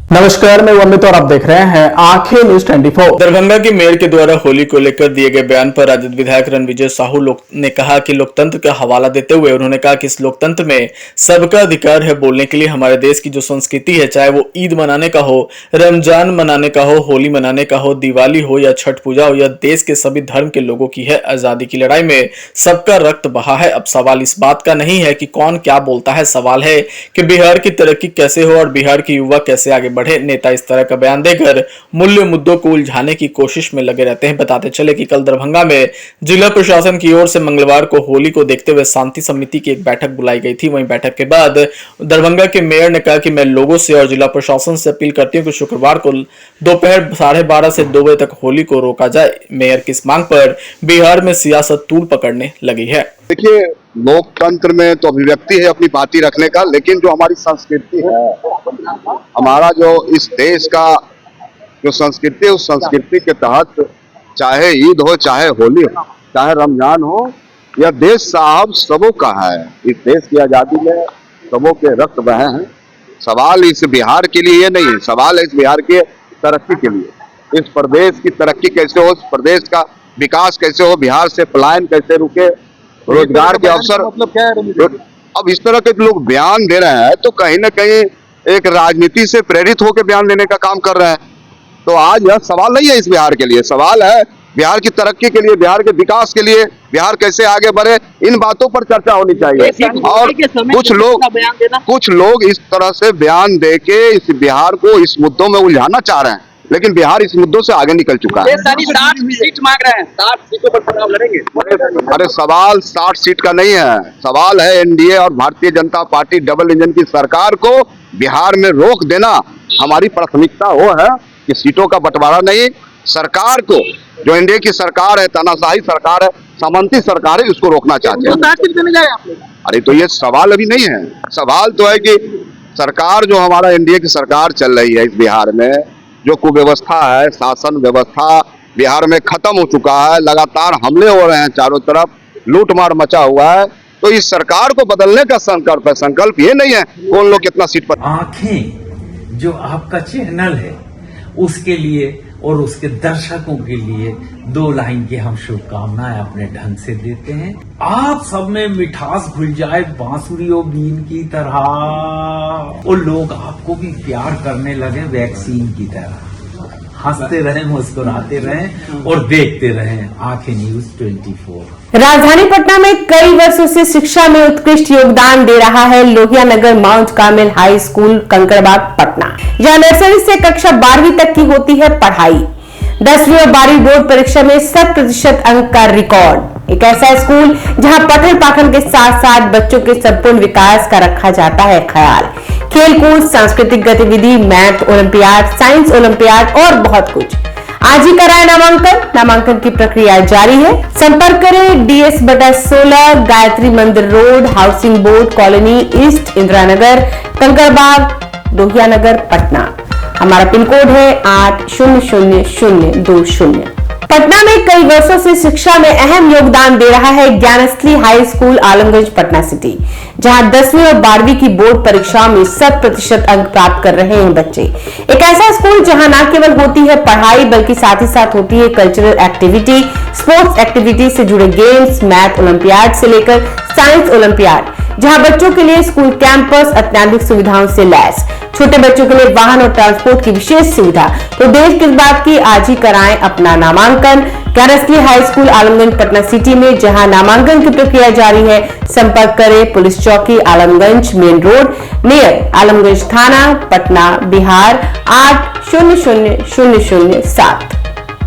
नमस्कार, मैं अमित और आप देख रहे हैं आंखें न्यूज 24। दरभंगा की मेयर के द्वारा होली को लेकर दिए गए बयान पर राजद विधायक रणविजय साहू ने कहा कि लोकतंत्र का हवाला देते हुए उन्होंने कहा कि इस लोकतंत्र में सबका अधिकार है बोलने के लिए। हमारे देश की जो संस्कृति है, चाहे वो ईद मनाने का हो, रमजान मनाने का हो, होली मनाने का हो, दिवाली हो या छठ पूजा हो, यह देश के सभी धर्म के लोगों की है। आजादी की लड़ाई में सबका रक्त बहा है। अब सवाल इस बात का नहीं है कि कौन क्या बोलता है, सवाल है कि बिहार की तरक्की कैसे हो और बिहार के युवा कैसे आगे बढ़े। नेता इस तरह का बयान देकर मूल्य मुद्दों को उलझाने की कोशिश में लगे रहते हैं। बताते चले कि कल दरभंगा में जिला प्रशासन की ओर से मंगलवार को होली को देखते हुए शांति समिति की एक बैठक बुलाई गई थी। वहीं बैठक के बाद दरभंगा के मेयर ने कहा कि मैं लोगों से और जिला प्रशासन से अपील करती हूँ कि शुक्रवार को दोपहर 12:30 से 2 बजे तक होली को रोका जाए। मेयर की इस मांग पर बिहार में सियासत तूल पकड़ने लगी है। देखिए, लोकतंत्र में तो अभिव्यक्ति है अपनी बातें रखने का, लेकिन जो हमारी संस्कृति है, हमारा जो इस देश का जो संस्कृति है, उस संस्कृति के तहत चाहे ईद हो, चाहे होली हो, चाहे रमजान हो, यह देश साहब सबों का है। इस देश की आजादी में सबों के रक्त बहे हैं। सवाल इस बिहार के लिए नहीं है, सवाल है इस बिहार के तरक्की के लिए। इस प्रदेश की तरक्की कैसे हो, इस प्रदेश का विकास कैसे हो, बिहार से पलायन कैसे रुके, रोजगार के अवसर। मतलब क्या है, अब इस तरह के लोग बयान दे रहे हैं तो कहीं ना कहीं एक राजनीति से प्रेरित होकर बयान देने का काम कर रहे हैं। तो आज यह सवाल नहीं है इस बिहार के लिए, सवाल है बिहार की तरक्की के लिए, बिहार के विकास के लिए, बिहार कैसे आगे बढ़े, इन बातों पर चर्चा होनी चाहिए। और कुछ लोग इस तरह से बयान दे के इस बिहार को इस मुद्दों में उलझाना चाह रहे हैं, लेकिन बिहार इस मुद्दों से आगे निकल चुका है। 60 सीट मांग रहे हैं, 60 सीटों पर चुनाव लड़ेंगे। अरे सवाल 60 सीट का नहीं है, सवाल है एनडीए और Bharatiya Janata party double engine की सरकार को बिहार में रोक देना। हमारी प्राथमिकता वो है कि सीटों का बंटवारा नहीं, सरकार को, जो एनडीए की सरकार है, तानाशाही सरकार है, सामंती सरकार है, उसको रोकना चाहते हैं। अरे तो ये सवाल अभी नहीं है, सवाल तो है कि सरकार जो हमारा एनडीए की सरकार चल रही है इस बिहार में, जो कुव्यवस्था है, शासन व्यवस्था बिहार में खत्म हो चुका है, लगातार हमले हो रहे हैं, चारों तरफ लूटमार मचा हुआ है। तो इस सरकार को बदलने का संकल्प है। संकल्प ये नहीं है कौन लोग कितना सीट पर। आंखें जो आपका चैनल है उसके लिए और उसके दर्शकों के लिए 2 लाइन की हम शुभकामनाएं अपने ढंग से देते हैं। आप सब में मिठास घुल जाए बांसुरी और बीन की तरह, और लोग आपको भी प्यार करने लगे वैक्सीन की तरह। हंसते रहें, मुस्कुराते रहें और देखते रहें आंखें न्यूज 24। राजधानी पटना में कई वर्षों से शिक्षा में उत्कृष्ट योगदान दे रहा है Lohia Nagar Mount Carmel High School Kankarbagh Patna, जहां नर्सरी से कक्षा 12वीं तक की होती है पढ़ाई। 10वीं और 12वीं बोर्ड परीक्षा में 100% अंक का रिकॉर्ड। एक ऐसा स्कूल जहां पठन पाठन के साथ साथ बच्चों के संपूर्ण विकास का रखा जाता है ख्याल। खेलकूद, सांस्कृतिक गतिविधि, मैथ ओलंपियाड, साइंस ओलंपियाड और बहुत कुछ। आज ही कराए नामांकन। नामांकन की प्रक्रिया जारी है। संपर्क करें DS/16 Gayatri Mandir road, housing board colony east, Indira Nagar, Kankarbagh, Lohia Nagar, Patna. हमारा पिन कोड है 800020। पटना में कई वर्षों से शिक्षा में अहम योगदान दे रहा है Gyansthali high school Alamganj Patna city, जहां 10वीं और 12वीं की बोर्ड परीक्षाओं में 100% अंक प्राप्त कर रहे हैं बच्चे। एक ऐसा स्कूल जहां न केवल होती है पढ़ाई बल्कि साथ ही साथ होती है कल्चरल एक्टिविटी, स्पोर्ट्स एक्टिविटी से जुड़े गेम्स, मैथ ओलंपियाड से लेकर साइंस ओलंपियाड, जहां बच्चों के लिए स्कूल कैंपस अत्याधुनिक सुविधाओं से लैस, छोटे बच्चों के लिए वाहन और ट्रांसपोर्ट की विशेष सुविधा। तो देर किस बात की, आज ही कराएं अपना नामांकन Gyansthali high school Alamganj Patna city में, जहां नामांकन की प्रक्रिया जारी है। संपर्क करें पुलिस चौकी Alamganj main road, near Alamganj थाना, पटना, बिहार 800007।